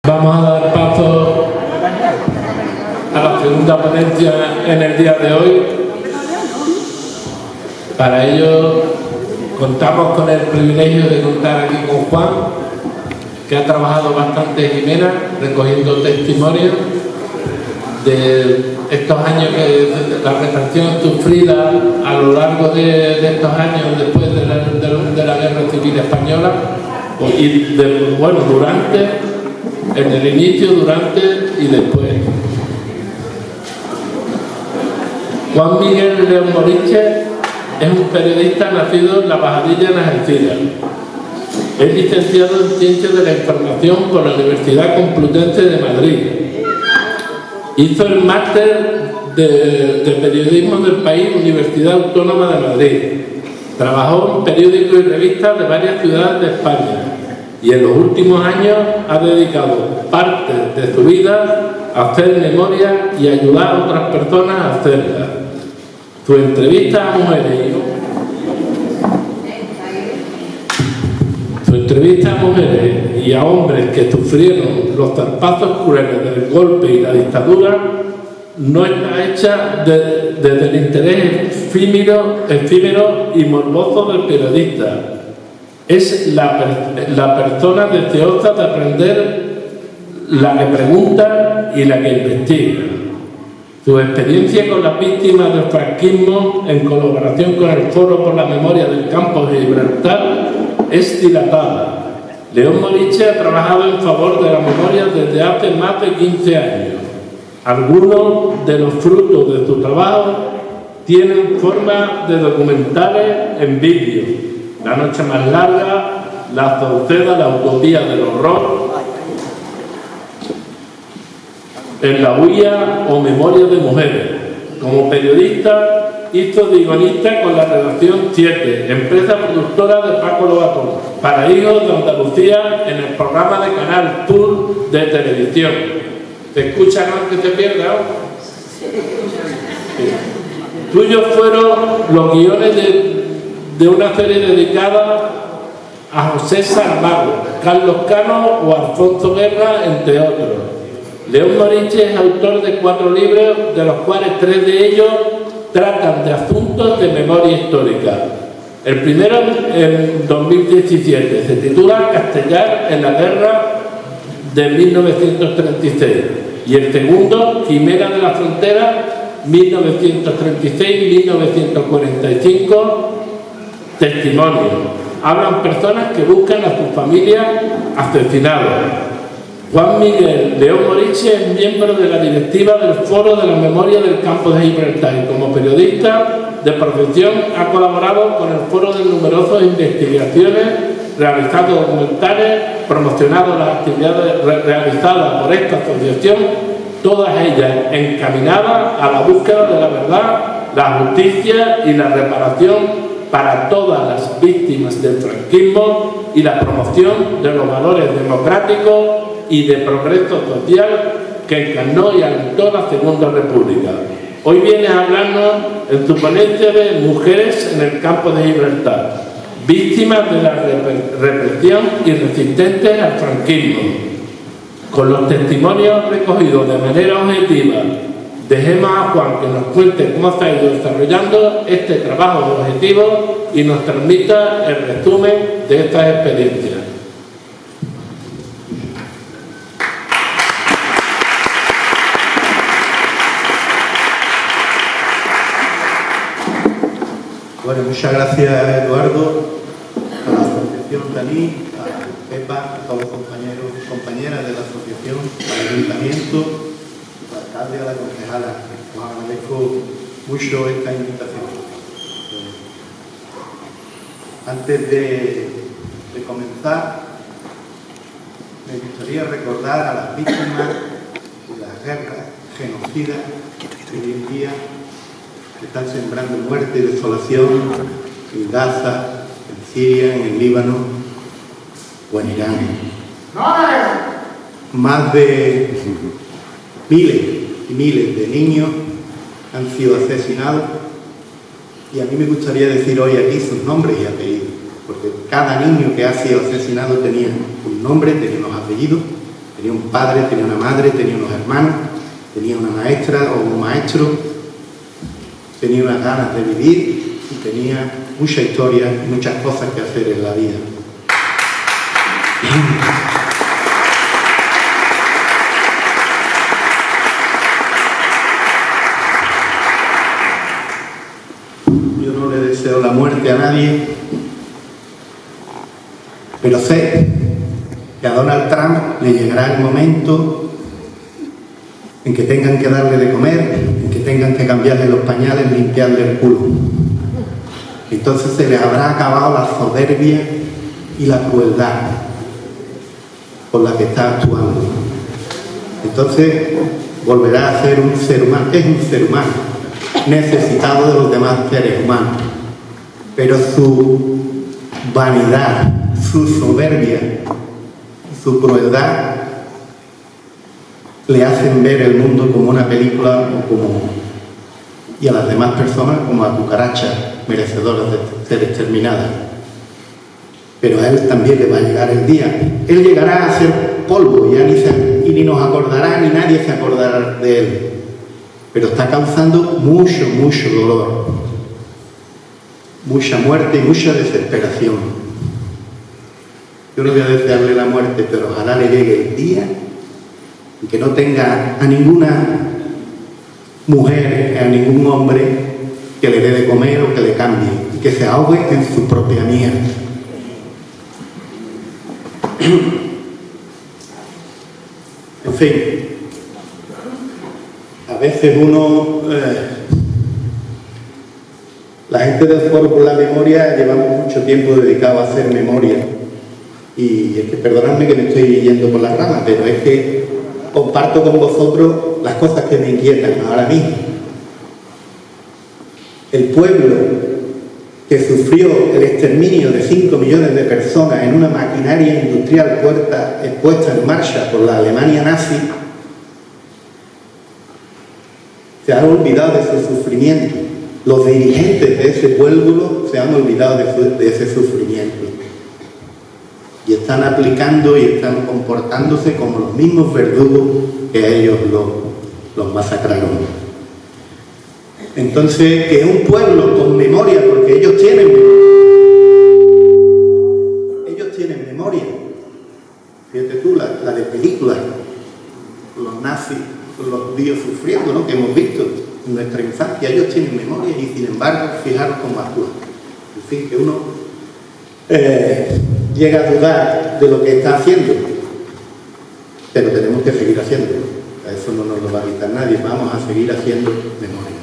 Vamos a dar paso a la segunda ponencia en el día de hoy. Para ello contamos con el privilegio de contar aquí con Juan, que ha trabajado bastante en Jimena, recogiendo testimonios de estos años, que la represión sufrida a lo largo de estos años después de la Guerra Civil Española, y durante, en el inicio, durante y después. Juan Miguel León Moriche es un periodista nacido en La Bajadilla, en Algeciras. Es licenciado en Ciencias de la Información por la Universidad Complutense de Madrid. Hizo el máster de Periodismo del País, Universidad Autónoma de Madrid. Trabajó en periódicos y revistas de varias ciudades de España. Y en los últimos años ha dedicado parte de su vida a hacer memoria y ayudar a otras personas a hacerla. Su entrevista a mujeres y a hombres que sufrieron los zarpazos crueles del golpe y la dictadura no está hecha desde el interés efímero y morboso del periodista. Es la persona deseosa de aprender, la que pregunta y la que investiga. Su experiencia con las víctimas del franquismo, en colaboración con el Foro por la Memoria del Campo de Gibraltar, es dilatada. León Moriche ha trabajado en favor de la memoria desde hace más de 15 años. Algunos de los frutos de su trabajo tienen forma de documentales en vídeo: La noche más larga, La Sauceda, La utopía del horror, En la huella o Memoria de mujeres. Como periodista hizo de guionista con la redacción 7, empresa productora de Paco Lobatón, para Hijos de Andalucía, en el programa de Canal Sur de televisión. ¿Te escuchan aunque te pierdas? Sí. Tuyos fueron los guiones de una serie dedicada a José Saramago, Carlos Cano o Alfonso Guerra, entre otros. León Moriche es autor de 4 libros, de los cuales 3 de ellos tratan de asuntos de memoria histórica. El primero, en 2017, se titula Castellar en la guerra de 1936, y el segundo, Quimera de la Frontera, 1936-1945, testimonios. Hablan personas que buscan a sus familias asesinados. Juan Miguel León Moriche es miembro de la directiva del Foro de la Memoria del Campo de Gibraltar y, como periodista de profesión, ha colaborado con el foro de numerosas investigaciones, realizado documentales, promocionado las actividades realizadas por esta asociación, todas ellas encaminadas a la búsqueda de la verdad, la justicia y la reparación para todas las víctimas del franquismo y la promoción de los valores democráticos y de progreso social que encarnó y alentó la Segunda República. Hoy viene a hablarnos en su ponencia de Mujeres en el Campo de Gibraltar, víctimas de la represión y resistentes al franquismo. Con los testimonios recogidos de manera objetiva, dejemos a Juan que nos cuente cómo se ha ido desarrollando este trabajo objetivo y nos transmita el resumen de estas experiencias. Bueno, muchas gracias, Eduardo, a la asociación Dalí, a Pepa, a todos los compañeros y compañeras de la asociación, al ayuntamiento, al alcalde, a la concejala. Os agradezco mucho esta invitación. Antes de comenzar, me gustaría recordar a las víctimas de las guerras genocidas que hoy en día están sembrando muerte y desolación en Gaza, en Siria, en el Líbano o en Irán. Más de miles y miles de niños han sido asesinados, y a mí me gustaría decir hoy aquí sus nombres y apellidos, porque cada niño que ha sido asesinado tenía un nombre, tenía unos apellidos, Tenía un padre, tenía una madre, tenía unos hermanos, tenía una maestra o un maestro, tenía unas ganas de vivir y tenía mucha historia y muchas cosas que hacer en la vida. Yo no le deseo la muerte a nadie, pero sé que a Donald Trump le llegará el momento en que tengan que darle de comer, en que tengan que cambiarle los pañales, limpiarle el culo. Entonces se les habrá acabado la soberbia y la crueldad por la que está actuando. Entonces volverá a ser un ser humano, es un ser humano, necesitado de los demás seres humanos. Pero su vanidad, su soberbia, su crueldad le hacen ver el mundo como una película y a las demás personas como a cucarachas merecedoras de ser exterminadas. Pero a él también le va a llegar el día. Él llegará a ser polvo y ni nos acordará, ni nadie se acordará de él. Pero está causando mucho, mucho dolor, mucha muerte y mucha desesperación. Yo no voy a desearle la muerte, pero ojalá le llegue el día en que no tenga a ninguna mujer, a ningún hombre que le dé de comer o que le cambie, y que se ahogue en su propia mierda. En fin, a veces la gente del Foro por la Memoria llevamos mucho tiempo dedicado a hacer memoria, y es que perdonadme que me estoy yendo por las ramas, pero es que comparto con vosotros las cosas que me inquietan ahora mismo. El pueblo que sufrió el exterminio de 5 millones de personas en una maquinaria industrial puesta en marcha por la Alemania nazi, se han olvidado de su sufrimiento. Los dirigentes de ese pueblo se han olvidado de ese sufrimiento. Y están aplicando y están comportándose como los mismos verdugos que a ellos los masacraron. Entonces, que un pueblo con memoria, porque ellos tienen memoria. Fíjate tú, la de películas, los nazis, los judíos sufriendo, ¿no?, que hemos visto en nuestra infancia, ellos tienen memoria y sin embargo, fijaros cómo actúan. En fin, que uno llega a dudar de lo que está haciendo, pero tenemos que seguir haciéndolo. A eso no nos lo va a quitar nadie, vamos a seguir haciendo memoria.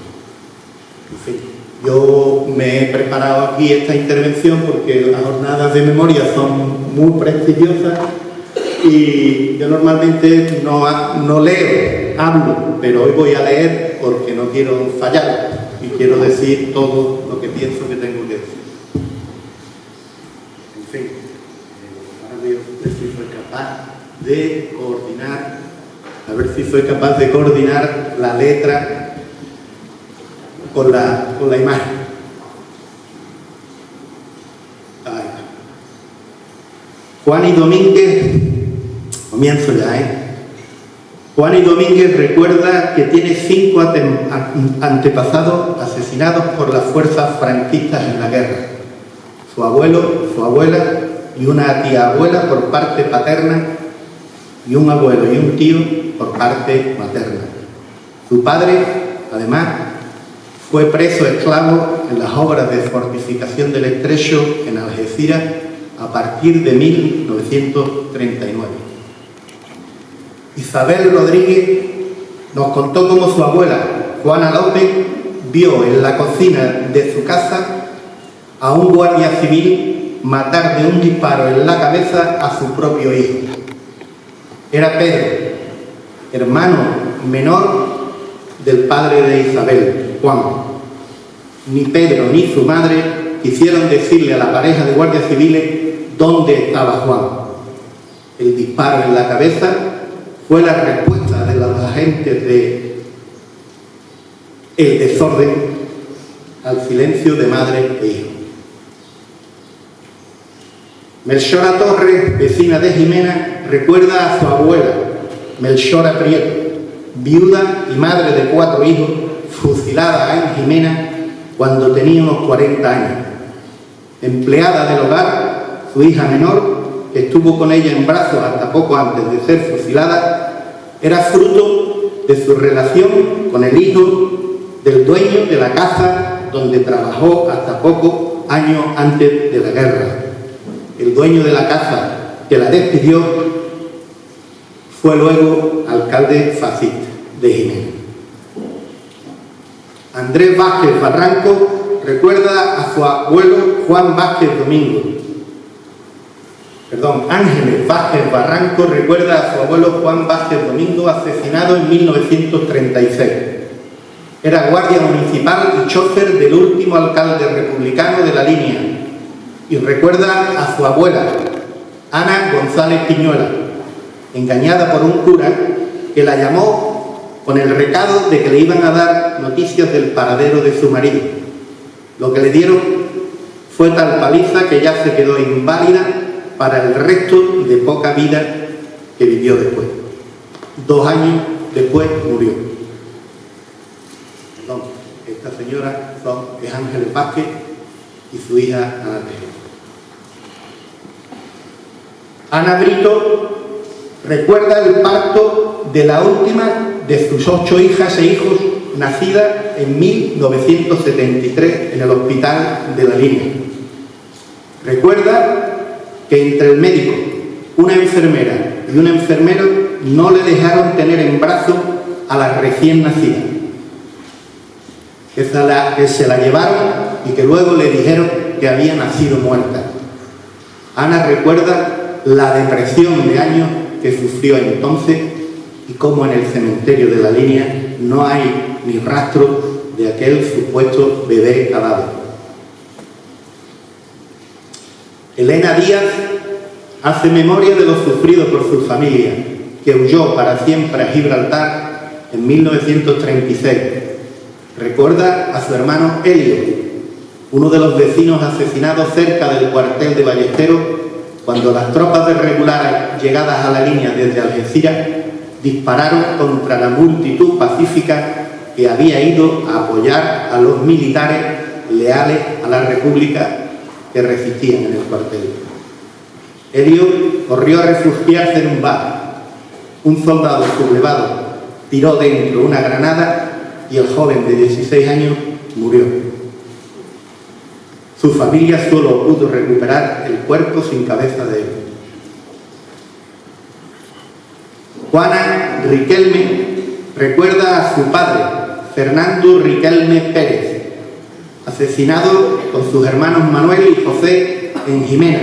En fin, yo me he preparado aquí esta intervención porque las jornadas de memoria son muy prestigiosas y yo normalmente no leo, hablo, pero hoy voy a leer porque no quiero fallar y quiero decir todo lo que pienso que tengo que decir. En fin, ahora voy a ver si soy capaz de coordinar, la letra con la imagen. Ahí. Juan y Domínguez, comienzo ya, Juan y Domínguez recuerda que tiene 5 antepasados asesinados por las fuerzas franquistas en la guerra. Su abuelo, su abuela y una tía abuela por parte paterna y un abuelo y un tío por parte materna. Su padre, además, fue preso esclavo en las obras de fortificación del Estrecho en Algeciras a partir de 1939. Isabel Rodríguez nos contó cómo su abuela, Juana López, vio en la cocina de su casa a un guardia civil matar de un disparo en la cabeza a su propio hijo. Era Pedro, hermano menor del padre de Isabel, Juan. Ni Pedro ni su madre quisieron decirle a la pareja de guardias civiles dónde estaba Juan. El disparo en la cabeza fue la respuesta de los agentes de el desorden al silencio de madre e hijo. Melchora Torres, vecina de Jimena, recuerda a su abuela, Melchora Prieto, viuda y madre de 4 hijos, fusilada en Jimena cuando tenía unos 40 años. Empleada del hogar, su hija menor, que estuvo con ella en brazos hasta poco antes de ser fusilada, era fruto de su relación con el hijo del dueño de la casa donde trabajó hasta pocos años antes de la guerra. El dueño de la casa que la despidió fue luego alcalde fascista de Jimena. Andrés Vázquez Barranco recuerda a su abuelo Juan Vázquez Domingo. Ángeles Vázquez Barranco recuerda a su abuelo Juan Vázquez Domingo, asesinado en 1936. Era guardia municipal y chofer del último alcalde republicano de la línea. Y recuerda a su abuela, Ana González Piñuela, engañada por un cura que la llamó con el recado de que le iban a dar noticias del paradero de su marido. Lo que le dieron fue tal paliza que ya se quedó inválida para el resto de poca vida que vivió después. 2 años después murió. Esta señora es Ángeles Vázquez y su hija Ana Tejeda. Ana Brito recuerda el parto de la última de sus 8 hijas e hijos, nacida en 1973 en el hospital de la línea. Recuerda que entre el médico, una enfermera y un enfermero no le dejaron tener en brazos a la recién nacida, que se la llevaron y que luego le dijeron que había nacido muerta. Ana recuerda la depresión de años que sufrió entonces y cómo en el cementerio de la línea no hay ni rastro de aquel supuesto bebé cadáver. Elena Díaz hace memoria de lo sufrido por su familia, que huyó para siempre a Gibraltar en 1936. Recuerda a su hermano Helio, uno de los vecinos asesinados cerca del cuartel de Ballesteros, cuando las tropas de regulares llegadas a la línea desde Algeciras dispararon contra la multitud pacífica que había ido a apoyar a los militares leales a la República que resistían en el cuartel. Helio corrió a refugiarse en un bar. Un soldado sublevado tiró dentro una granada y el joven de 16 años murió. Su familia solo pudo recuperar el cuerpo sin cabeza de él. Juana Riquelme recuerda a su padre, Fernando Riquelme Pérez, asesinado con sus hermanos Manuel y José en Jimena,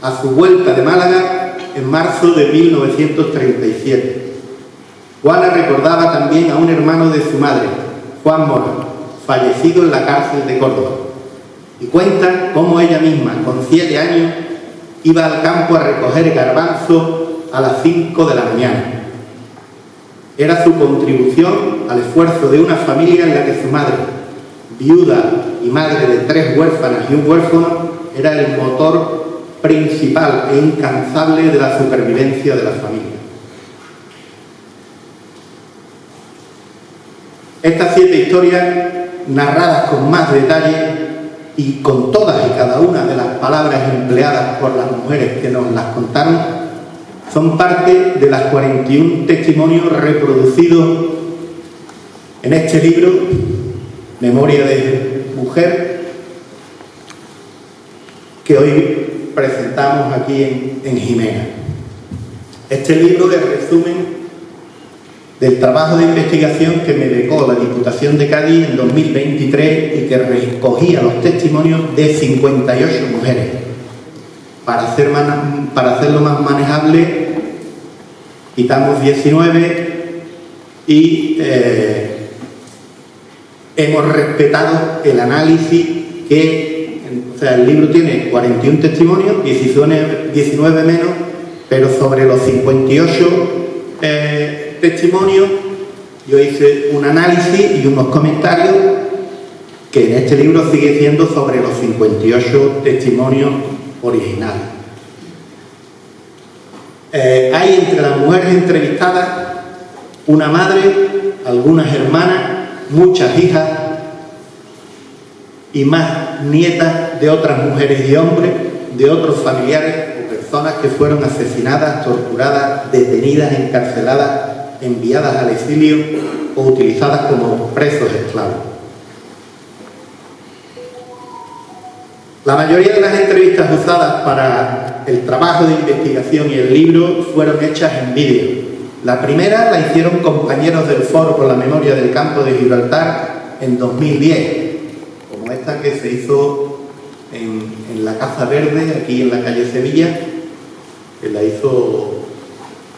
a su vuelta de Málaga en marzo de 1937. Juana recordaba también a un hermano de su madre, Juan Mora, fallecido en la cárcel de Córdoba, y cuenta cómo ella misma, con 7 años, iba al campo a recoger garbanzo a las 5 de la mañana. Era su contribución al esfuerzo de una familia en la que su madre, viuda y madre de 3 huérfanas y un huérfano, era el motor principal e incansable de la supervivencia de la familia. Estas 7 historias, narradas con más detalle y con todas y cada una de las palabras empleadas por las mujeres que nos las contaron, son parte de las 41 testimonios reproducidos en este libro, Memoria de Mujer, que hoy presentamos aquí en Jimena. Este libro es el resumen del trabajo de investigación que me becó la Diputación de Cádiz en 2023 y que recogía los testimonios de 58 mujeres. Para hacerlo más manejable, quitamos 19 y hemos respetado el análisis que, o sea, el libro tiene 41 testimonios, 19 menos, pero sobre los 58 testimonios yo hice un análisis y unos comentarios que en este libro sigue siendo sobre los 58 testimonios originales. Hay entre las mujeres entrevistadas una madre, algunas hermanas, muchas hijas y más nietas de otras mujeres y hombres, de otros familiares o personas que fueron asesinadas, torturadas, detenidas, encarceladas, enviadas al exilio o utilizadas como presos esclavos. La mayoría de las entrevistas usadas para el trabajo de investigación y el libro fueron hechas en vídeo. La primera la hicieron compañeros del Foro por la Memoria del Campo de Gibraltar en 2010, como esta que se hizo en la Casa Verde, aquí en la calle Sevilla, que la hizo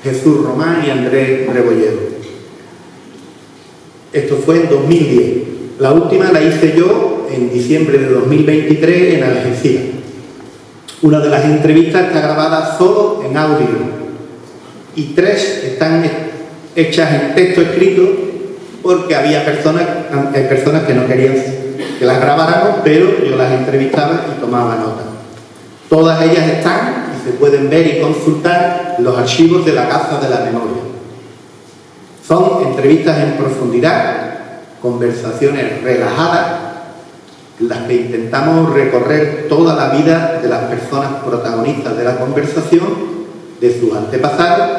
Jesús Román y Andrés Rebolledo. Esto fue en 2010. La última la hice yo en diciembre de 2023 en Algeciras. Una de las entrevistas está grabada solo en audio y 3 están hechas en texto escrito porque había personas que no querían que las grabáramos, pero yo las entrevistaba y tomaba nota. Todas ellas están y se pueden ver y consultar los archivos de la Casa de la Memoria. Son entrevistas en profundidad, conversaciones relajadas, en las que intentamos recorrer toda la vida de las personas protagonistas de la conversación, de sus antepasados,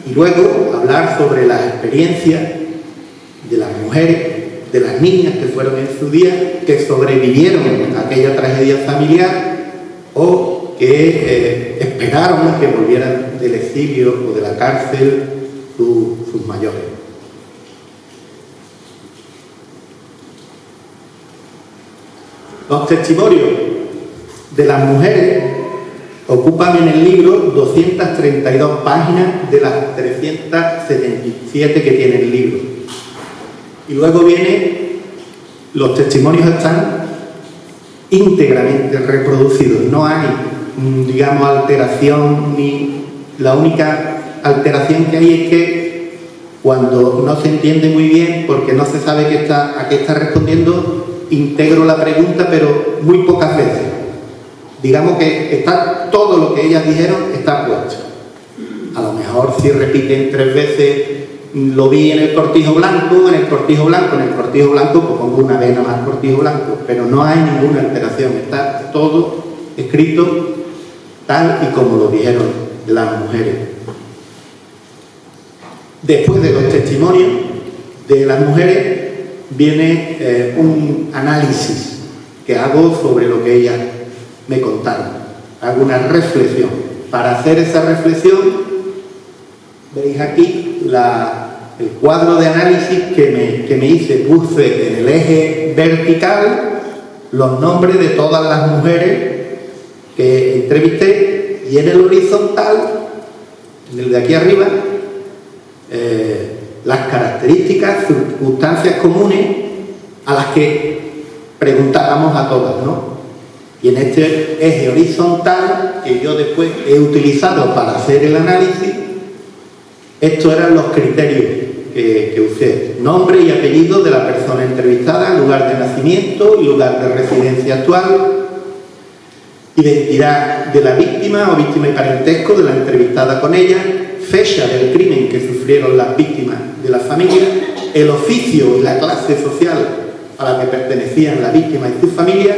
y luego hablar sobre las experiencias de las mujeres, de las niñas que fueron en su día, que sobrevivieron a aquella tragedia familiar o que esperaron que volvieran del exilio o de la cárcel sus mayores. Los testimonios de las mujeres ocupan en el libro 232 páginas de las 377 que tiene el libro. Y luego los testimonios están íntegramente reproducidos. No hay, digamos, alteración, ni la única alteración que hay es que cuando no se entiende muy bien, porque no se sabe a qué está respondiendo, integro la pregunta, pero muy pocas veces. Digamos que está todo lo que ellas dijeron está puesto. A lo mejor si repiten 3 veces, lo vi en el cortijo blanco, en el cortijo blanco, pues pongo una vena más cortijo blanco, pero no hay ninguna alteración, está todo escrito tal y como lo dijeron las mujeres. Después de los testimonios de las mujeres viene un análisis que hago sobre lo que ellas me contaron. Hago una reflexión. Para hacer esa reflexión, veis aquí el cuadro de análisis que me hice. Puse en el eje vertical los nombres de todas las mujeres que entrevisté y en el horizontal, en el de aquí arriba, las características, circunstancias comunes a las que preguntábamos a todas, ¿no? Y en este eje horizontal, que yo después he utilizado para hacer el análisis, estos eran los criterios que usé. Nombre y apellido de la persona entrevistada, lugar de nacimiento y lugar de residencia actual, identidad de la víctima o víctima y parentesco de la entrevistada con ella, fecha del crimen que sufrieron las víctimas de la familia, el oficio y la clase social a la que pertenecían la víctima y su familia,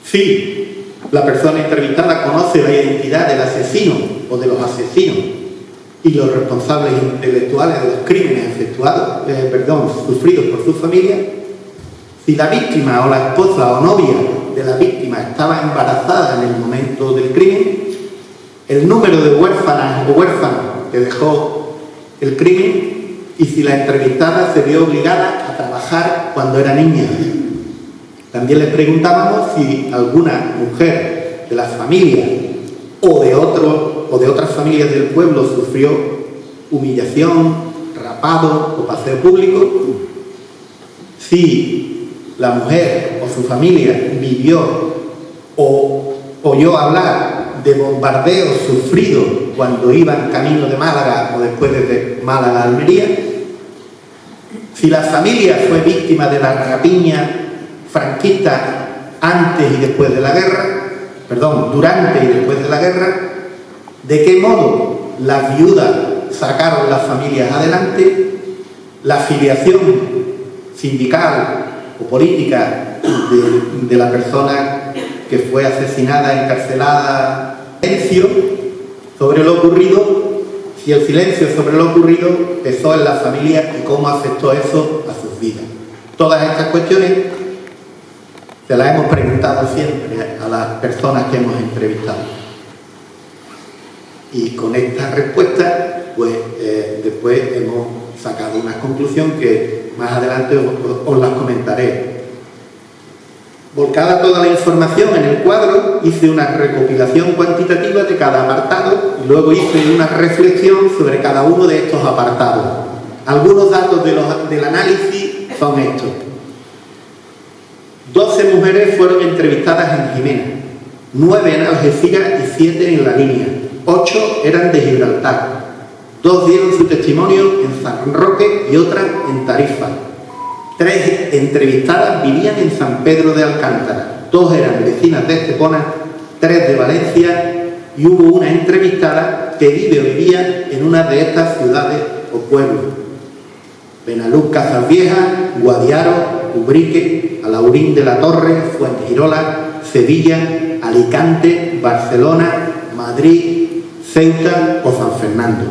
si la persona entrevistada conoce la identidad del asesino o de los asesinos y los responsables intelectuales de los crímenes sufridos por su familia, si la víctima o la esposa o novia de la víctima estaba embarazada en el momento del crimen, el número de huérfanas o huérfanos que dejó el crimen y si la entrevistada se vio obligada a trabajar cuando era niña. También les preguntábamos si alguna mujer de la familia o de otras familias del pueblo sufrió humillación, rapado o paseo público, si la mujer o su familia vivió o oyó hablar de bombardeos sufridos cuando iban camino de Málaga o después de Málaga a Almería, si la familia fue víctima de la rapiña franquista antes y después de la guerra, durante y después de la guerra, de qué modo las viudas sacaron las familias adelante, la afiliación sindical o política de la persona que fue asesinada, encarcelada, silencio sobre lo ocurrido, si el silencio sobre lo ocurrido pesó en la familia y cómo afectó eso a sus vidas. Todas estas cuestiones se las hemos preguntado siempre a las personas que hemos entrevistado. Y con esta respuesta, pues después hemos sacado una conclusión que más adelante os las comentaré. Volcada toda la información en el cuadro, hice una recopilación cuantitativa de cada apartado y luego hice una reflexión sobre cada uno de estos apartados. Algunos datos del análisis son estos. 12 mujeres fueron entrevistadas en Jimena, 9 en Algeciras y 7 en La Línea, 8 eran de Gibraltar, 2 dieron su testimonio en San Roque y otra en Tarifa. 3 entrevistadas vivían en San Pedro de Alcántara, 2 eran vecinas de Estepona, 3 de Valencia y hubo una entrevistada que vive o vivía en una de estas ciudades o pueblos: Benalús, Casas Viejas, Guadiaro, Ubrique, Alaurín de la Torre, Fuengirola, Sevilla, Alicante, Barcelona, Madrid, Ceuta o San Fernando.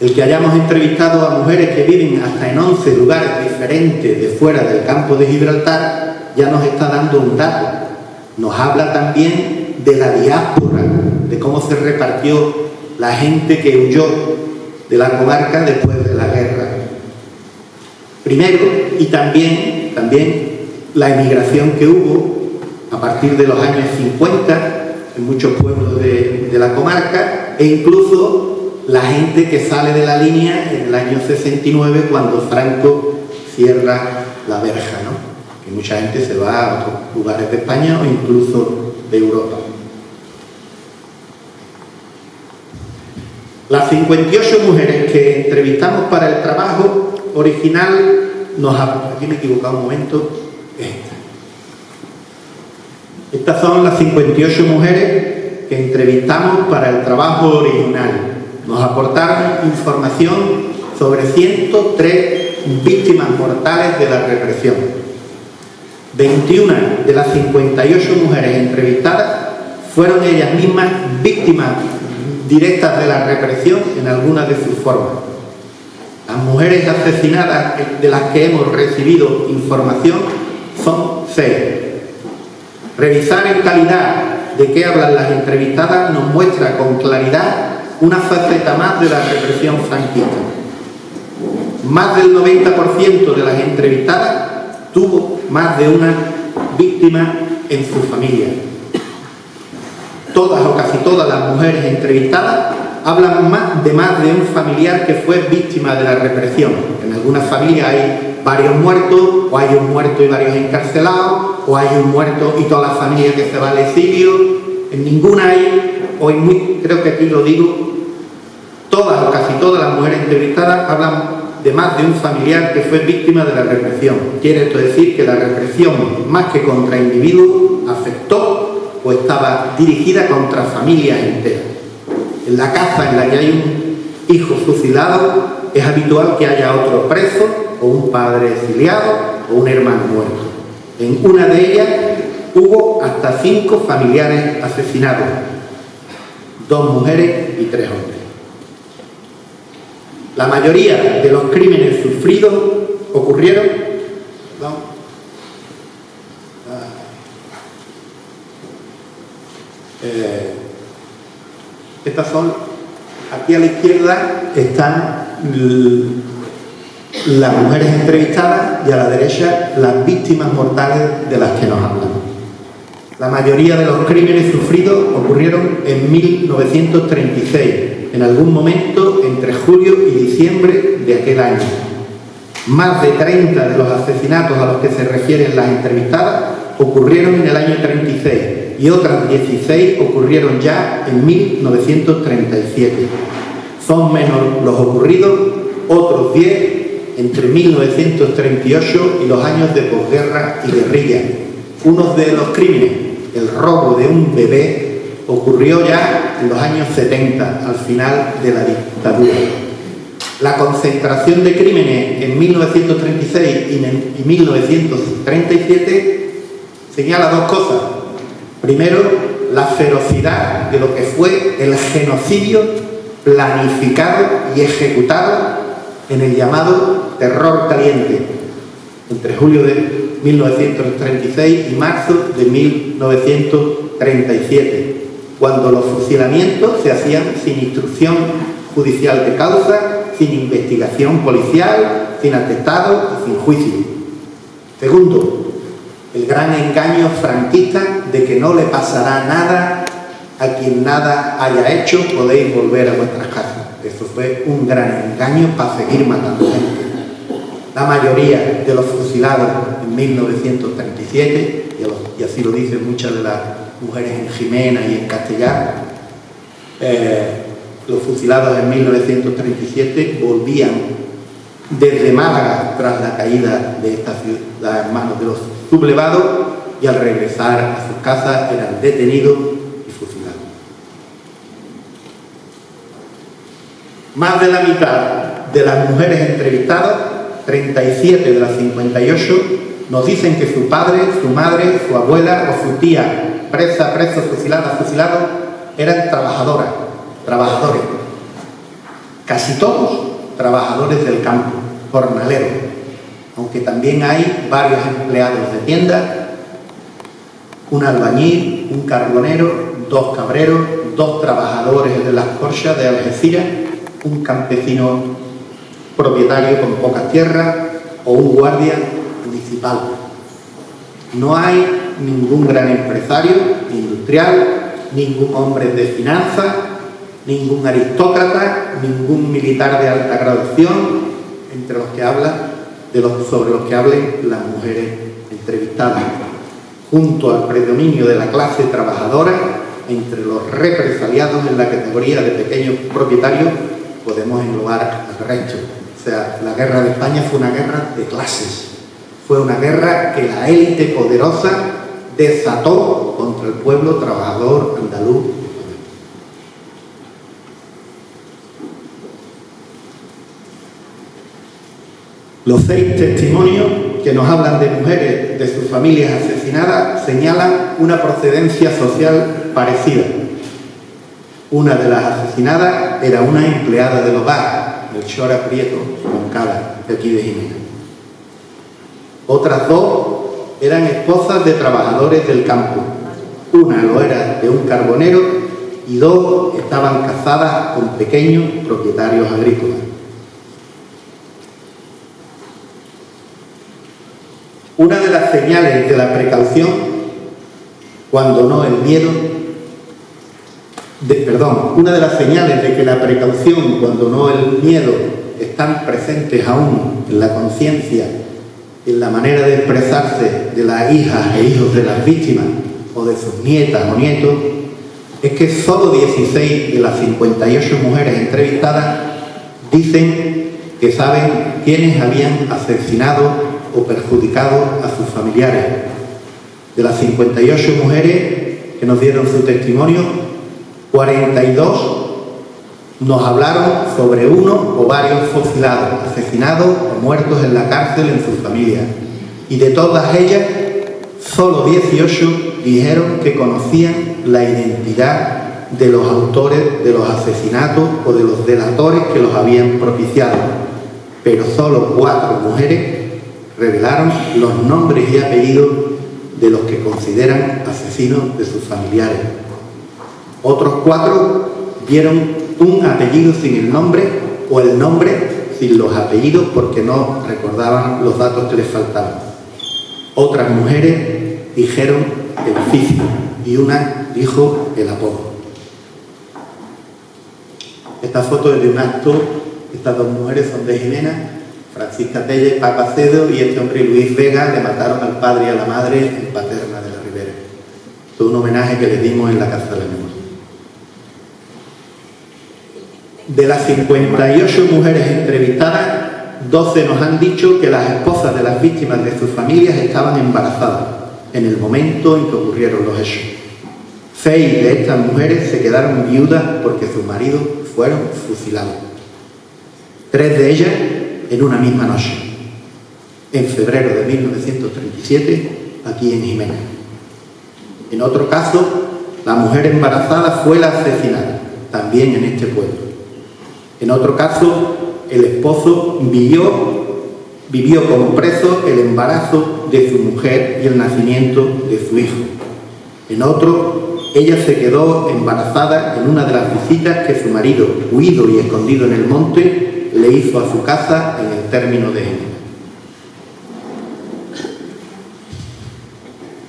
El que hayamos entrevistado a mujeres que viven hasta en 11 lugares diferentes de fuera del campo de Gibraltar ya nos está dando un dato. Nos habla también de la diáspora, de cómo se repartió la gente que huyó de la comarca después de la guerra. Primero, y también la emigración que hubo a partir de los años 50 en muchos pueblos de la comarca, e incluso la gente que sale de La Línea en el año 69 cuando Franco cierra la verja, ¿no? Que mucha gente se va a otros lugares de España o incluso de Europa. Las 58 mujeres que entrevistamos para el trabajo original aquí me he equivocado un momento, estas son las 58 mujeres que entrevistamos para el trabajo original. Nos aportaron información sobre 103 víctimas mortales de la represión. 21 de las 58 mujeres entrevistadas fueron ellas mismas víctimas directas de la represión en alguna de sus formas. Las mujeres asesinadas de las que hemos recibido información son 6. Revisar en calidad de qué hablan las entrevistadas nos muestra con claridad una faceta más de la represión franquista. Más del 90% de las entrevistadas tuvo más de una víctima en su familia. Todas o casi todas las mujeres entrevistadas hablan de más de un familiar que fue víctima de la represión. En algunas familias hay varios muertos, o hay un muerto y varios encarcelados, o hay un muerto y toda la familia que se va al exilio. En ninguna hay, creo que aquí lo digo, todas o casi todas las mujeres entrevistadas hablan de más de un familiar que fue víctima de la represión. Quiere esto decir que la represión, más que contra individuos, afectó o estaba dirigida contra familias enteras. En la casa en la que hay un hijo fusilado, es habitual que haya otro preso, o un padre exiliado, o un hermano muerto. En una de ellas hubo hasta 5 familiares asesinados, 2 mujeres y 3 hombres. La mayoría de los crímenes sufridos ocurrieron estas son, aquí a la izquierda están las mujeres entrevistadas y a la derecha las víctimas mortales de las que nos hablan. La mayoría de los crímenes sufridos ocurrieron en 1936, en algún momento entre julio y diciembre de aquel año. Más de 30 de los asesinatos a los que se refieren las entrevistadas ocurrieron en el año 36 y otras 16 ocurrieron ya en 1937. Son menos los ocurridos, otros 10 entre 1938 y los años de posguerra y guerrilla. Uno de los crímenes, el robo de un bebé, ocurrió ya en los años 70, al final de la dictadura. La concentración de crímenes en 1936 y 1937 señala dos cosas. Primero, la ferocidad de lo que fue el genocidio planificado y ejecutado en el llamado terror caliente, entre julio de 1936 y marzo de 1937, cuando los fusilamientos se hacían sin instrucción judicial de causa, sin investigación policial, sin atestado y sin juicio. Segundo, el gran engaño franquista de que no le pasará nada a quien nada haya hecho, podéis volver a vuestras casas. Eso fue un gran engaño para seguir matando gente. La mayoría de los fusilados en 1937, y así lo dicen muchas de las mujeres en Jimena y en Castellar, los fusilados en 1937 volvían desde Málaga tras la caída de esta ciudad en manos de los sublevados, y al regresar a sus casas eran detenidos y fusilados. Más de la mitad de las mujeres entrevistadas, 37 de las 58, nos dicen que su padre, su madre, su abuela o su tía, presa, preso, fusilada, fusilado, eran trabajadoras, trabajadores. Casi todos trabajadores del campo, jornaleros, aunque también hay varios empleados de tienda, un albañil, un carbonero, 2 cabreros, 2 trabajadores de las corchas de Algeciras, un campesino propietario con pocas tierras o un guardia municipal. No hay ningún gran empresario industrial, ningún hombre de finanzas, ningún aristócrata, ningún militar de alta graduación, entre los que sobre los que hablen las mujeres entrevistadas. Junto al predominio de la clase trabajadora, entre los represaliados en la categoría de pequeños propietarios, podemos englobar al resto. O sea, la guerra de España fue una guerra de clases. Fue una guerra que la élite poderosa desató contra el pueblo trabajador andaluz. Los 6 testimonios que nos hablan de mujeres de sus familias asesinadas señalan una procedencia social parecida. Una de las asesinadas era una empleada del hogar, Melchora Prieto Moncada, de aquí de Jimena. Otras 2 eran esposas de trabajadores del campo. Una lo era de un carbonero y 2 estaban casadas con pequeños propietarios agrícolas. Una de las señales de la precaución, una de las señales de que la precaución, cuando no el miedo, están presentes aún en la conciencia, en la manera de expresarse de las hijas e hijos de las víctimas o de sus nietas o nietos, es que solo 16 de las 58 mujeres entrevistadas dicen que saben quiénes habían asesinado o perjudicado a sus familiares. De las 58 mujeres que nos dieron su testimonio, 42 nos hablaron sobre uno o varios fusilados, asesinados o muertos en la cárcel en sus familias. Y de todas ellas, solo 18 dijeron que conocían la identidad de los autores de los asesinatos o de los delatores que los habían propiciado. Pero solo 4 mujeres revelaron los nombres y apellidos de los que consideran asesinos de sus familiares. Otros 4 dieron un apellido sin el nombre o el nombre sin los apellidos porque no recordaban los datos que les faltaban. Otras mujeres dijeron el oficio y una dijo el apodo. Esta foto es de un acto. Estas 2 mujeres son de Jimena, Francisca Telle, Paco Acedo, y este hombre Luis Vega. Le mataron al padre y a la madre en Paterna de la Ribera. Esto es un homenaje que les dimos en la Casa de la Memoria. De las 58 mujeres entrevistadas, 12 nos han dicho que las esposas de las víctimas de sus familias estaban embarazadas en el momento en que ocurrieron los hechos. 6 de estas mujeres se quedaron viudas porque sus maridos fueron fusilados. 3 de ellas en una misma noche, en febrero de 1937, aquí en Jimena. En otro caso, la mujer embarazada fue la asesinada, también en este pueblo. En otro caso, el esposo vivió como preso el embarazo de su mujer y el nacimiento de su hijo. En otro, ella se quedó embarazada en una de las visitas que su marido, huido y escondido en el monte, le hizo a su casa en el término de Jimena.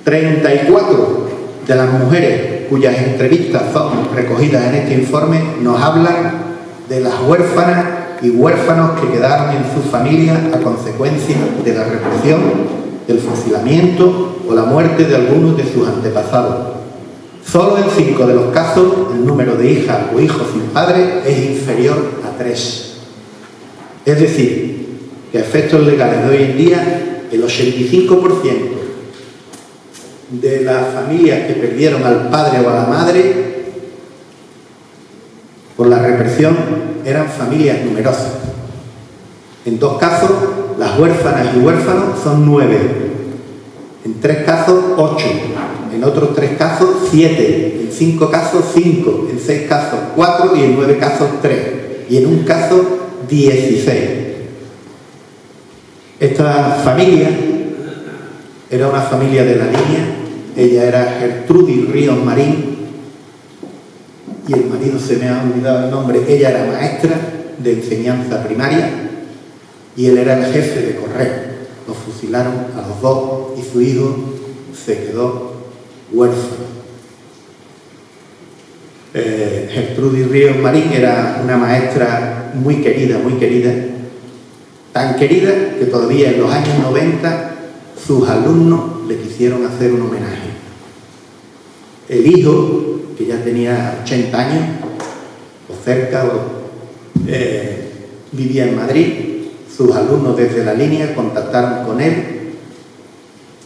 34 de las mujeres cuyas entrevistas son recogidas en este informe nos hablan de las huérfanas y huérfanos que quedaron en sus familias a consecuencia de la represión, del fusilamiento o la muerte de algunos de sus antepasados. Solo en 5 de los casos el número de hijas o hijos sin padre es inferior a 3. Es decir, que a efectos legales de hoy en día, el 85% de las familias que perdieron al padre o a la madre por la represión eran familias numerosas. En 2 casos, las huérfanas y huérfanos son 9. En 3 casos, 8. En otros 3 casos, 7. En 5 casos, 5. En 6 casos, 4. Y en 9 casos, 3. Y en un caso, 16. Esta familia era una familia de la línea. Ella era Gertrudis Ríos Marín y el marido se me ha olvidado el nombre. Ella era maestra de enseñanza primaria y él era el jefe de correo. Los fusilaron a los 2 y su hijo se quedó huérfano. Gertrudis Ríos Marín era una maestra muy querida, tan querida que todavía en los años 90 sus alumnos le quisieron hacer un homenaje. El hijo, que ya tenía 80 años, o cerca, vivía en Madrid, sus alumnos desde la línea contactaron con él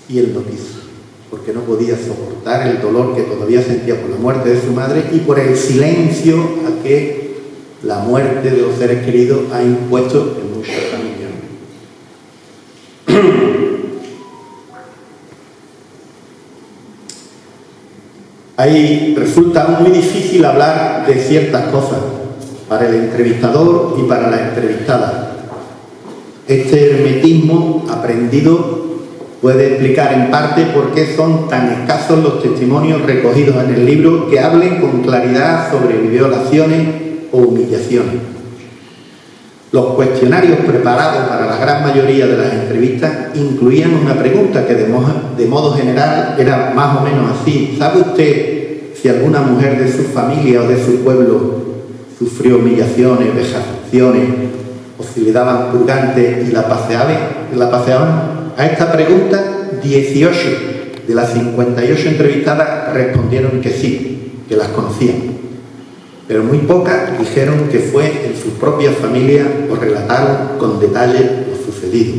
y él no quiso, porque no podía soportar el dolor que todavía sentía por la muerte de su madre y por el silencio a que la muerte de los seres queridos ha impuesto en muchas familias. Ahí resulta muy difícil hablar de ciertas cosas para el entrevistador y para la entrevistada. Este hermetismo aprendido puede explicar en parte por qué son tan escasos los testimonios recogidos en el libro que hablen con claridad sobre violaciones o humillaciones. Los cuestionarios preparados para la gran mayoría de las entrevistas incluían una pregunta que de modo general era más o menos así: ¿sabe usted si alguna mujer de su familia o de su pueblo sufrió humillaciones, vejaciones, o si le daban purgante y la paseaban? A esta pregunta, 18 de las 58 entrevistadas respondieron que sí, que las conocían. Pero muy pocas dijeron que fue en su propia familia o relataron con detalle lo sucedido.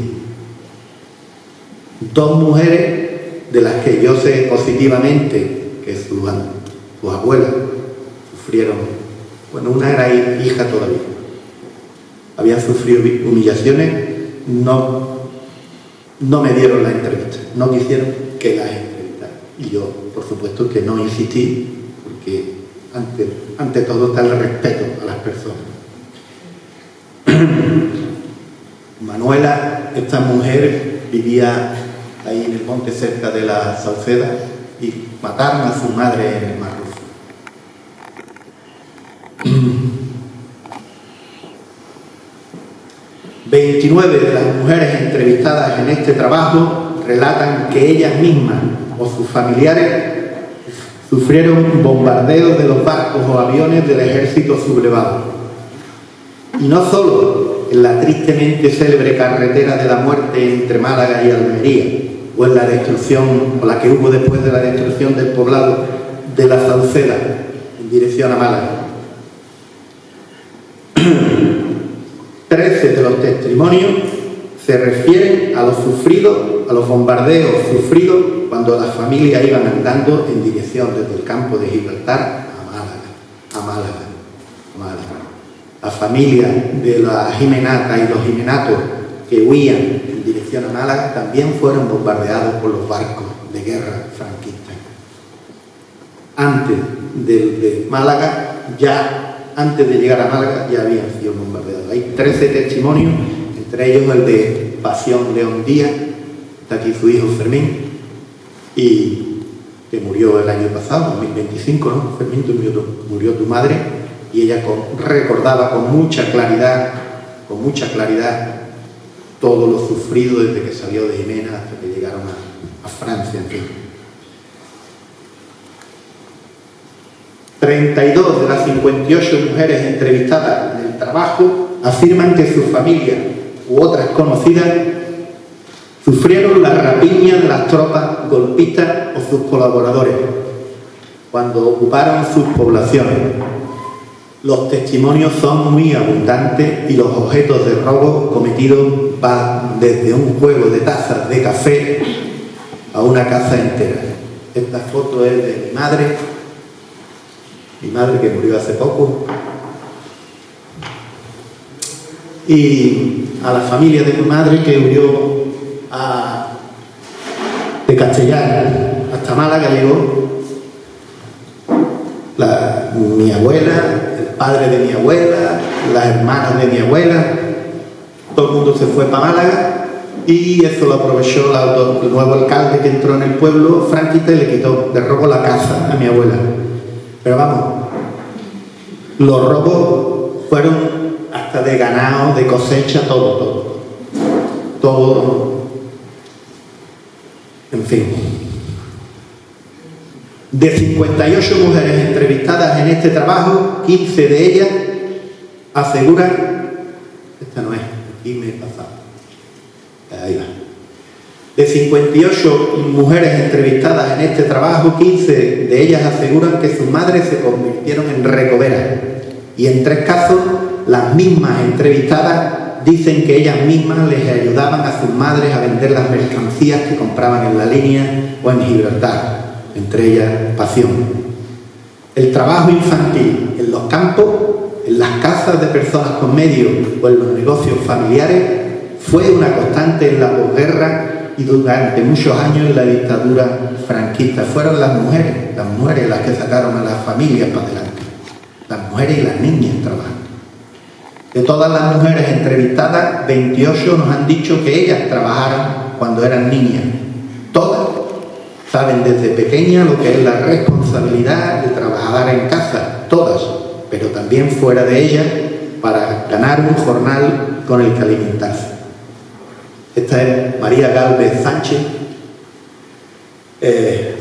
2 mujeres de las que yo sé positivamente que sus abuelas sufrieron, bueno, una era hija todavía, habían sufrido humillaciones, no me dieron la entrevista, no quisieron que las entrevistara. Y yo, por supuesto, que no insistí, porque ante todo está el respeto a las personas. Manuela, esta mujer, vivía ahí en el monte cerca de la Sauceda y mataron a su madre en el Mar Rojo. 29 de las mujeres entrevistadas en este trabajo relatan que ellas mismas o sus familiares sufrieron bombardeos de los barcos o aviones del ejército sublevado. Y no solo en la tristemente célebre carretera de la muerte entre Málaga y Almería, o en la destrucción, o la que hubo después de la destrucción del poblado de la Sauceda en dirección a Málaga. 13 de los testimonios se refieren a los sufridos, a los bombardeos sufridos cuando las familias iban andando en dirección desde el campo de Gibraltar a Málaga. Las familias de las jimenatas y los jimenatos que huían en dirección a Málaga también fueron bombardeados por los barcos de guerra franquistas. Antes de Málaga, antes de llegar a Málaga, ya habían sido bombardeados. Hay 13 testimonios, entre ellos el de Pasión León Díaz, está aquí su hijo Fermín, y que murió el año pasado, 2025, ¿no? Fermín, murió tu madre, y ella recordaba con mucha claridad todo lo sufrido desde que salió de Jimena hasta que llegaron a Francia, en fin. 32 de las 58 mujeres entrevistadas en el trabajo afirman que su familia u otras conocidas sufrieron la rapiña de las tropas golpistas o sus colaboradores cuando ocuparon sus poblaciones. Los testimonios son muy abundantes y los objetos de robo cometidos van desde un juego de tazas de café a una casa entera. Esta foto es de mi madre que murió hace poco, y a la familia de mi madre que huyó de Castellar hasta Málaga llegó mi abuela, el padre de mi abuela, las hermanas de mi abuela, todo el mundo se fue para Málaga, y eso lo aprovechó el nuevo alcalde que entró en el pueblo franquista y le quitó de robo la casa a mi abuela. Pero vamos, los robos fueron hasta de ganado, de cosecha, todo. En fin. De 58 mujeres entrevistadas en este trabajo, 15 de ellas aseguran... Esta no es, aquí me he pasado. Ahí va. De 58 mujeres entrevistadas en este trabajo, 15 de ellas aseguran que sus madres se convirtieron en recoveras. Y en 3 casos, las mismas entrevistadas dicen que ellas mismas les ayudaban a sus madres a vender las mercancías que compraban en la línea o en Gibraltar, entre ellas Pasión. El trabajo infantil en los campos, en las casas de personas con medios o en los negocios familiares fue una constante en la posguerra y durante muchos años en la dictadura franquista. Fueron las mujeres las que sacaron a las familias para adelante. Las mujeres y las niñas trabajando. De todas las mujeres entrevistadas, 28 nos han dicho que ellas trabajaron cuando eran niñas. Todas saben desde pequeñas lo que es la responsabilidad de trabajar en casa, todas, pero también fuera de ella para ganar un jornal con el que alimentarse. Esta es María Gálvez Sánchez.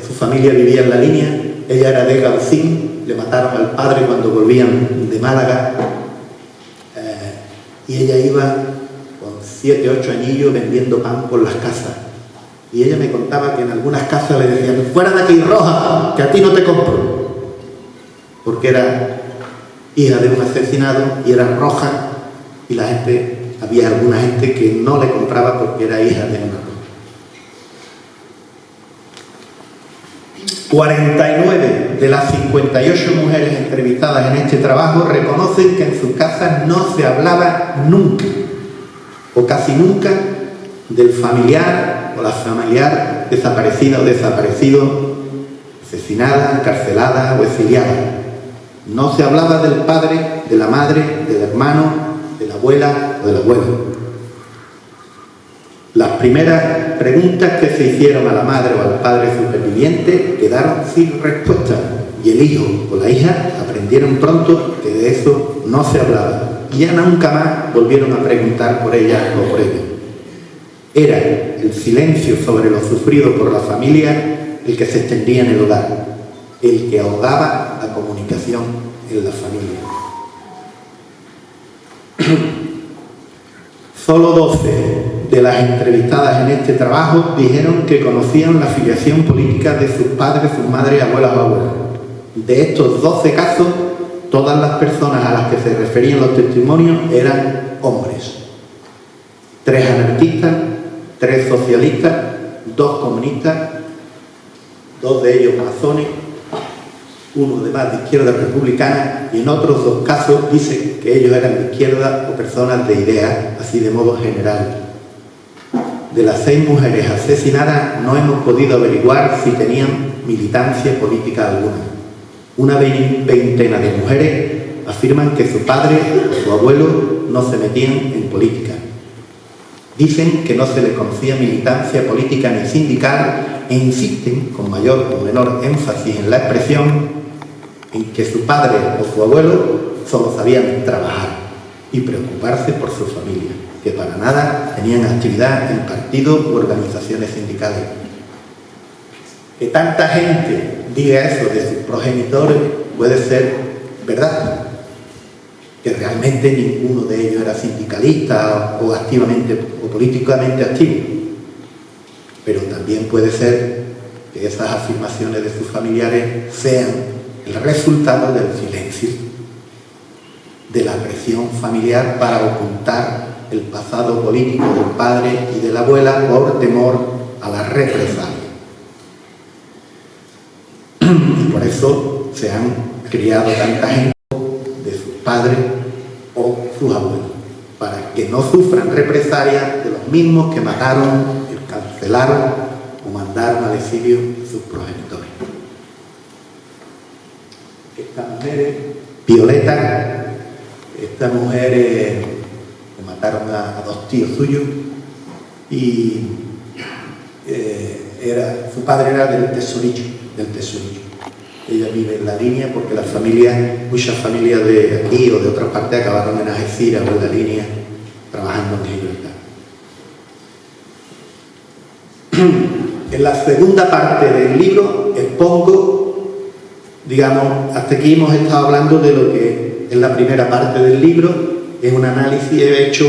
Su familia vivía en la línea, ella era de Gaucín, le mataron al padre cuando volvían de Málaga, y ella iba con 7, 8 añillos vendiendo pan por las casas. Y ella me contaba que en algunas casas le decían: fuera de aquí, roja, que a ti no te compro, porque era hija de un asesinado y era roja, y había alguna gente que no le compraba porque era hija de una roja. 49 de las 58 mujeres entrevistadas en este trabajo reconocen que en sus casas no se hablaba nunca, o casi nunca, del familiar o la familiar desaparecida o desaparecido, asesinada, encarcelada o exiliada. No se hablaba del padre, de la madre, del hermano, de la abuela o del abuelo. Las primeras preguntas que se hicieron a la madre o al padre superviviente quedaron sin respuesta, y el hijo o la hija aprendieron pronto que de eso no se hablaba, y ya nunca más volvieron a preguntar por ella o por ello. Era el silencio sobre lo sufrido por la familia el que se extendía en el hogar, el que ahogaba la comunicación en la familia. Solo 12 de las entrevistadas en este trabajo dijeron que conocían la filiación política de sus padres, sus madres, abuelas o abuelos. De estos 12 casos, todas las personas a las que se referían los testimonios eran hombres. 3 anarquistas, 3 socialistas, 2 comunistas, 2 de ellos masones, uno además de izquierda republicana, y en otros 2 casos dice que ellos eran de izquierda o personas de ideas, así de modo general. De las 6 mujeres asesinadas no hemos podido averiguar si tenían militancia política alguna. Una veintena de mujeres afirman que su padre o su abuelo no se metían en política. Dicen que no se les conocía militancia política ni sindical e insisten, con mayor o menor énfasis en la expresión, en que su padre o su abuelo solo sabían trabajar y preocuparse por su familia, que para nada tenían actividad en partidos u organizaciones sindicales. Que tanta gente diga eso de sus progenitores puede ser verdad, que realmente ninguno de ellos era sindicalista o activamente o políticamente activo, pero también puede ser que esas afirmaciones de sus familiares sean el resultado del silencio, de la presión familiar para ocultar el pasado político del padre y de la abuela por temor a la represalia. Y por eso se han criado tanta gente de sus padres o sus abuelos, para que no sufran represalias de los mismos que mataron, encarcelaron o mandaron al exilio a sus progenitores. Esta mujer, Violeta, esta mujer que mataron a 2 tíos suyos y su padre era del Tesorillo. Ella vive en la línea porque muchas familias de aquí o de otras partes acabaron en Algeciras o en la línea trabajando en Gibraltar. En la segunda parte del libro expongo, digamos, hasta aquí hemos estado hablando de lo que en la primera parte del libro es un análisis he hecho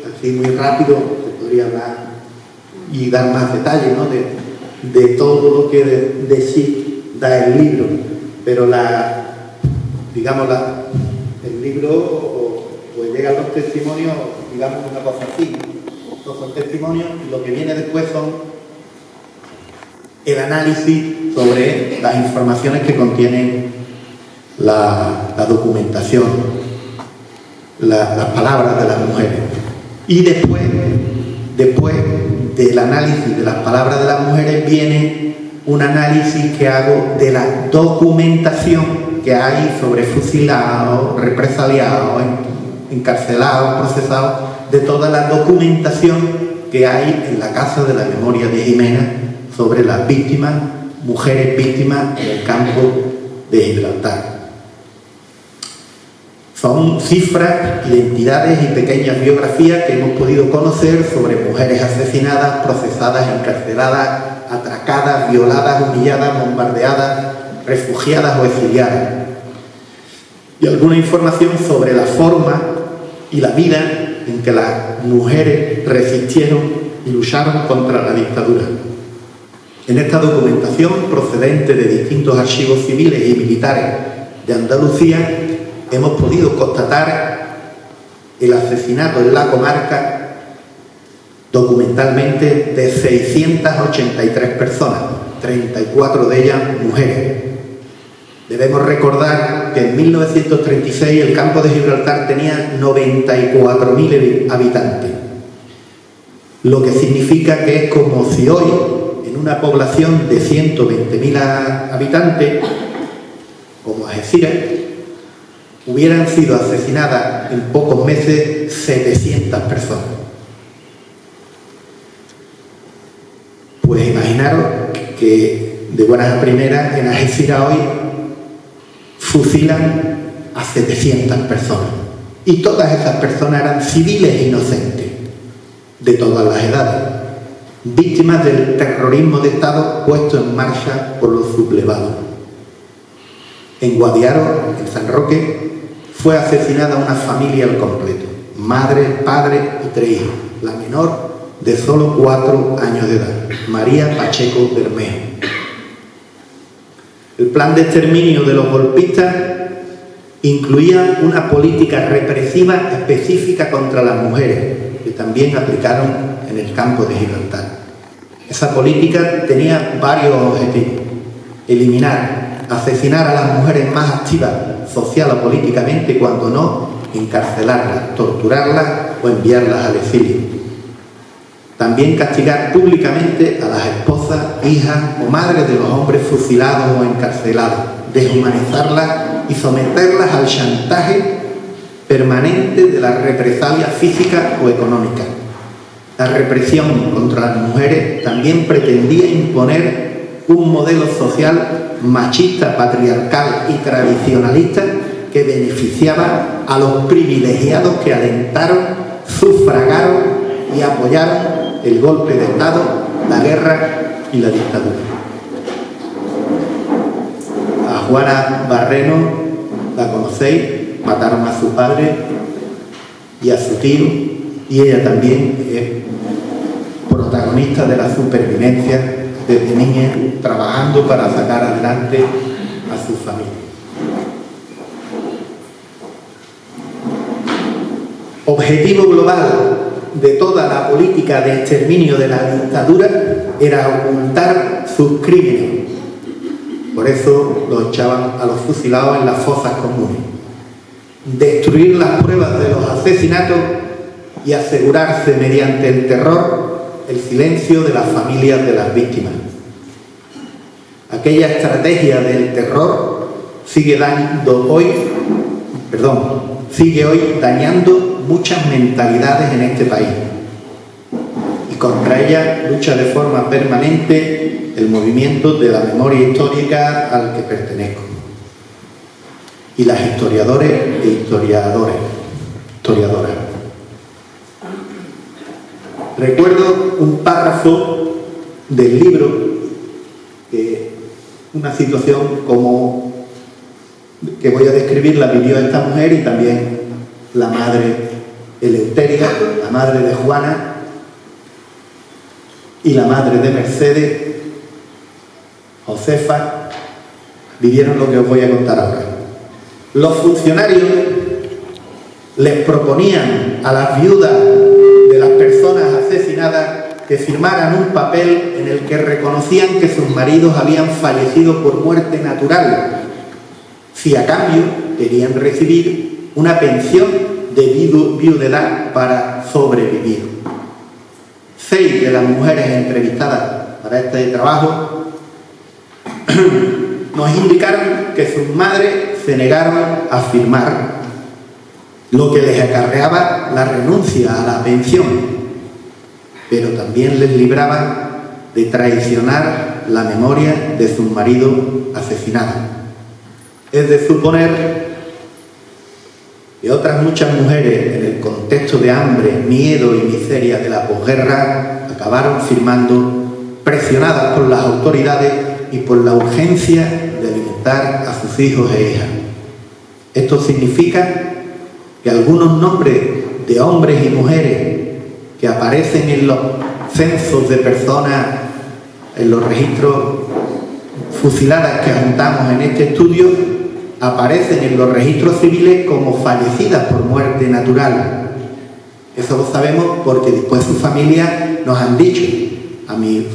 así muy rápido, se podría hablar y dar más detalles, ¿no? de todo lo que de sí da el libro, pero el libro o llegan los testimonios, digamos una cosa así, estos son testimonios y lo que viene después son el análisis sobre las informaciones que contienen la documentación, las palabras de las mujeres. Y después del análisis de las palabras de las mujeres viene un análisis que hago de la documentación que hay sobre fusilados, represaliados, encarcelados, procesados, de toda la documentación que hay en la Casa de la Memoria de Jimena sobre las víctimas, mujeres víctimas en el campo de Gibraltar. Son cifras, identidades y pequeñas biografías que hemos podido conocer sobre mujeres asesinadas, procesadas, encarceladas, atracadas, violadas, humilladas, bombardeadas, refugiadas o exiliadas. Y alguna información sobre la forma y la vida en que las mujeres resistieron y lucharon contra la dictadura. En esta documentación, procedente de distintos archivos civiles y militares de Andalucía, hemos podido constatar el asesinato en la comarca documentalmente de 683 personas, 34 de ellas mujeres. Debemos recordar que en 1936 el campo de Gibraltar tenía 94.000 habitantes, lo que significa que es como si hoy, en una población de 120.000 habitantes, como Algeciras, hubieran sido asesinadas en pocos meses 700 personas. Pues imaginaros que de buenas a primeras en Algeciras hoy fusilan a 700 personas. Y todas esas personas eran civiles inocentes, de todas las edades, víctimas del terrorismo de Estado puesto en marcha por los sublevados. En Guadiaro, en San Roque, fue asesinada una familia al completo, madre, padre y 3 hijos, la menor de solo 4 años de edad, María Pacheco Bermejo. El plan de exterminio de los golpistas incluía una política represiva específica contra las mujeres, que también aplicaron en el campo de Gibraltar. Esa política tenía varios objetivos: eliminar, asesinar a las mujeres más activas social o políticamente, cuando no, encarcelarlas, torturarlas o enviarlas al exilio. También castigar públicamente a las esposas, hijas o madres de los hombres fusilados o encarcelados, deshumanizarlas y someterlas al chantaje permanente de las represalias físicas o económicas. La represión contra las mujeres también pretendía imponer un modelo social machista, patriarcal y tradicionalista que beneficiaba a los privilegiados que alentaron, sufragaron y apoyaron el golpe de Estado, la guerra y la dictadura. A Juana Barreno la conocéis, mataron a su padre y a su tío, y ella también es protagonista de la supervivencia desde niña, trabajando para sacar adelante a su familia. Objetivo global de toda la política de exterminio de la dictadura era ocultar sus crímenes. Por eso los echaban a los fusilados en las fosas comunes. Destruir las pruebas de los asesinatos y asegurarse mediante el terror el silencio de las familias de las víctimas. Aquella estrategia del terror sigue hoy dañando muchas mentalidades en este país, y contra ella lucha de forma permanente el movimiento de la memoria histórica al que pertenezco, y las historiadoras e historiadoras. Recuerdo un párrafo del libro, una situación como que voy a describir la vivió esta mujer y también la madre Eleuteria, la madre de Juana y la madre de Mercedes, Josefa, vivieron lo que os voy a contar ahora. Los funcionarios les proponían a las viudas de las personas asesinadas que firmaran un papel en el que reconocían que sus maridos habían fallecido por muerte natural, si a cambio querían recibir una pensión de viudedad para sobrevivir. 6 de las mujeres entrevistadas para este trabajo nos indicaron que sus madres se negaron a firmar, lo que les acarreaba la renuncia a la pensión, pero también les libraba de traicionar la memoria de sus maridos asesinados. Es de suponer que otras muchas mujeres, en el contexto de hambre, miedo y miseria de la posguerra, acabaron firmando, presionadas por las autoridades y por la urgencia de alimentar a sus hijos e hijas. Esto significa que algunos nombres de hombres y mujeres que aparecen en los censos de personas, en los registros fusiladas que juntamos en este estudio, aparecen en los registros civiles como fallecidas por muerte natural. Eso lo sabemos porque después sus familias nos han dicho: a mi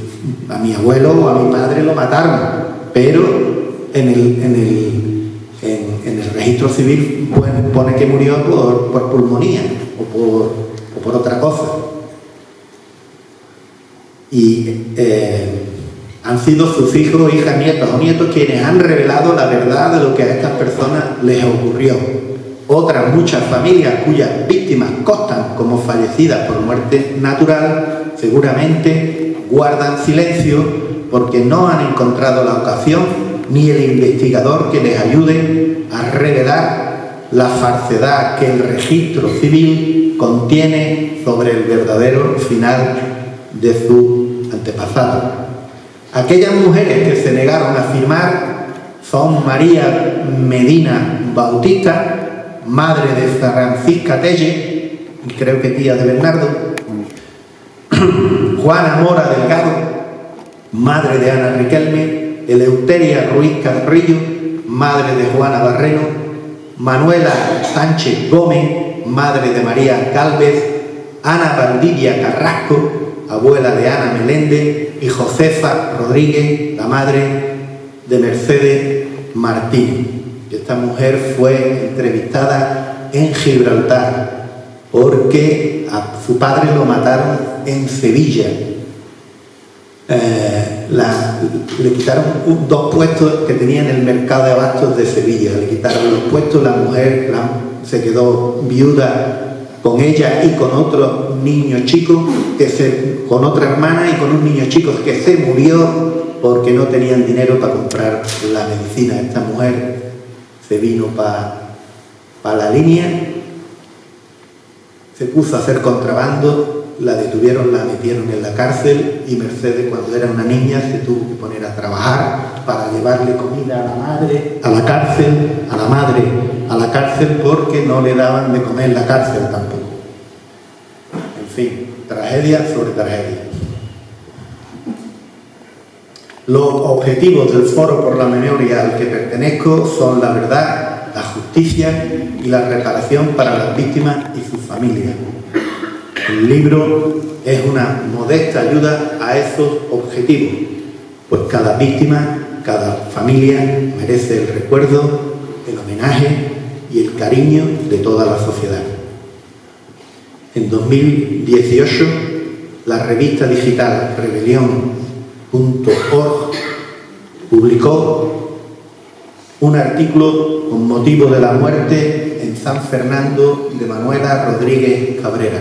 abuelo o a mi padre lo mataron, pero en el registro civil pone que murió por pulmonía o por otra cosa. Y han sido sus hijos, hijas, nietos o nietos quienes han revelado la verdad de lo que a estas personas les ocurrió. Otras muchas familias cuyas víctimas constan como fallecidas por muerte natural seguramente guardan silencio porque no han encontrado la ocasión ni el investigador que les ayude a revelar la falsedad que el registro civil contiene sobre el verdadero final de su antepasado. Aquellas mujeres que se negaron a firmar son María Medina Bautista, madre de Francisca Telle, y creo que tía de Bernardo; Juana Mora Delgado, madre de Ana Riquelme; Eleuteria Ruiz Carrillo, madre de Juana Barreno; Manuela Sánchez Gómez, madre de María Gálvez; Ana Valdivia Carrasco, abuela de Ana Meléndez, y Josefa Rodríguez, la madre de Mercedes Martínez. Esta mujer fue entrevistada en Gibraltar porque a su padre lo mataron en Sevilla. Le quitaron 2 puestos que tenía en el mercado de abastos de Sevilla. Le quitaron los puestos, la mujer se quedó viuda con ella y con otro niño chico, con otra hermana y con un niño chico que se murió porque no tenían dinero para comprar la medicina. Esta mujer se vino para la línea, se puso a hacer contrabando, la detuvieron, la metieron en la cárcel y Mercedes, cuando era una niña, se tuvo que poner a trabajar para llevarle comida a la madre, a la cárcel, a la madre, a la cárcel, porque no le daban de comer en la cárcel tampoco. En fin, tragedia sobre tragedia. Los objetivos del Foro por la Memoria al que pertenezco son la verdad, la justicia y la reparación para las víctimas y sus familias. El libro es una modesta ayuda a esos objetivos, pues cada víctima, cada familia merece el recuerdo, el homenaje y el cariño de toda la sociedad. En 2018, la revista digital rebelión.org publicó un artículo con motivo de la muerte en San Fernando de Manuela Rodríguez Cabrera.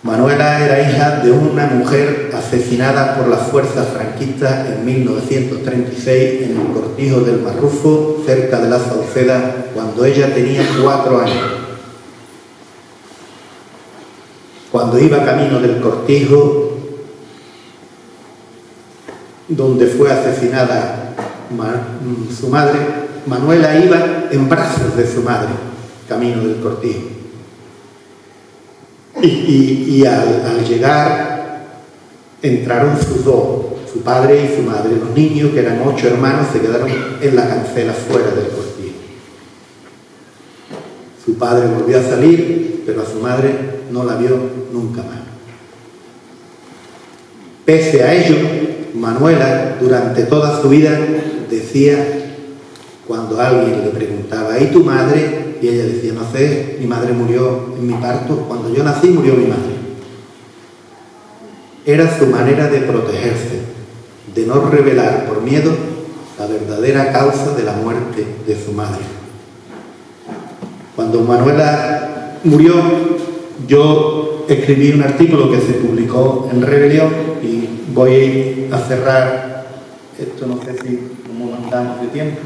Manuela era hija de una mujer asesinada por las fuerzas franquistas en 1936 en el Cortijo del Marrufo, cerca de la Sauceda, cuando ella tenía 4 años. Cuando iba camino del Cortijo, donde fue asesinada su madre, Manuela iba en brazos de su madre, camino del Cortijo. Y al llegar entraron sus dos, su padre y su madre. Los niños, que eran 8 hermanos, se quedaron en la cancela fuera del Cortijo. Su padre volvió a salir, pero a su madre no la vio nunca más. Pese a ello, Manuela, durante toda su vida, decía, cuando alguien le preguntaba, ¿y tu madre? Y ella decía, no sé, mi madre murió en mi parto, cuando yo nací murió mi madre. Era su manera de protegerse, de no revelar por miedo la verdadera causa de la muerte de su madre. Cuando Manuela murió, yo escribí un artículo que se publicó en Rebelión y voy a cerrar esto, no sé si cómo andamos de tiempo.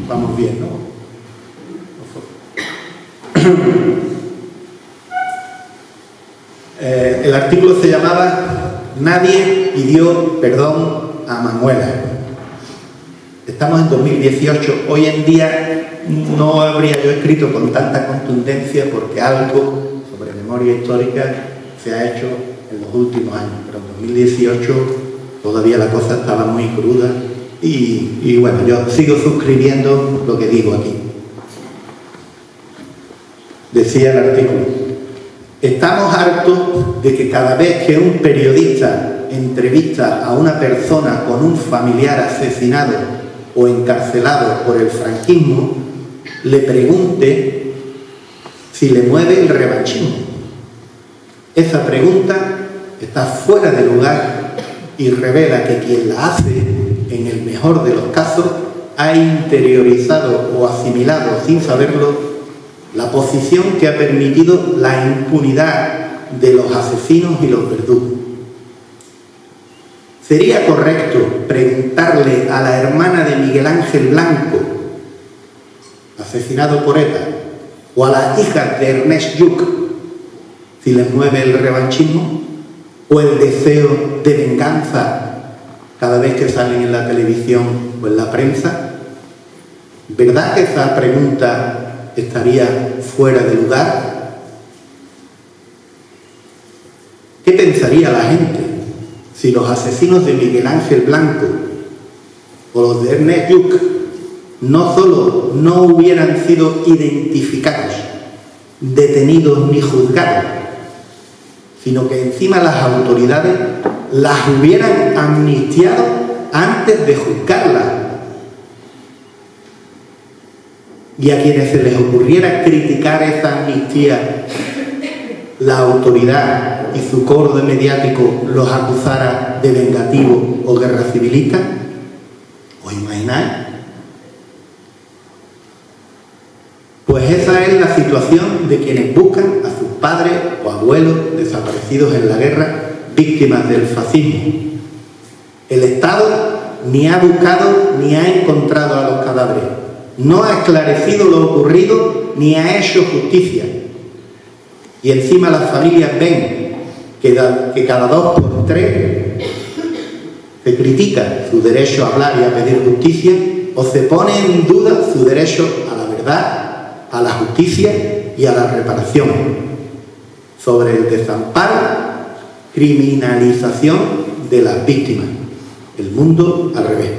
Vamos bien, ¿no? El artículo se llamaba Nadie pidió perdón a Manuela. Estamos en 2018. Hoy en día no habría yo escrito con tanta contundencia porque algo sobre memoria histórica se ha hecho en los últimos años, pero en 2018 todavía la cosa estaba muy cruda y bueno, yo sigo suscribiendo lo que digo aquí. Decía el artículo: estamos hartos de que cada vez que un periodista entrevista a una persona con un familiar asesinado o encarcelado por el franquismo, le pregunte si le mueve el revanchismo. Esa pregunta está fuera de lugar y revela que quien la hace, en el mejor de los casos, ha interiorizado o asimilado sin saberlo la posición que ha permitido la impunidad de los asesinos y los verdugos. ¿Sería correcto preguntarle a la hermana de Miguel Ángel Blanco, asesinado por ETA, o a la hija de Ernest Lluch, si les mueve el revanchismo o el deseo de venganza cada vez que salen en la televisión o en la prensa? ¿Verdad que esa pregunta estaría fuera de lugar? ¿Qué pensaría la gente si los asesinos de Miguel Ángel Blanco o los de Ernest Lluch no solo no hubieran sido identificados, detenidos ni juzgados, sino que encima las autoridades las hubieran amnistiado antes de juzgarlas. Y a quienes se les ocurriera criticar esa amnistía, la autoridad y su coro mediático los acusara de vengativos o guerra civilista. ¿Os imagináis? Pues esa es la situación de quienes buscan a sus padres o abuelos desaparecidos en la guerra, víctimas del fascismo. El Estado ni ha buscado ni ha encontrado a los cadáveres, no ha esclarecido lo ocurrido ni ha hecho justicia. Y encima las familias ven que cada 2 por 3 se critica su derecho a hablar y a pedir justicia, o se pone en duda su derecho a la verdad, a la justicia y a la reparación. Sobre el desamparo, criminalización de las víctimas. El mundo al revés.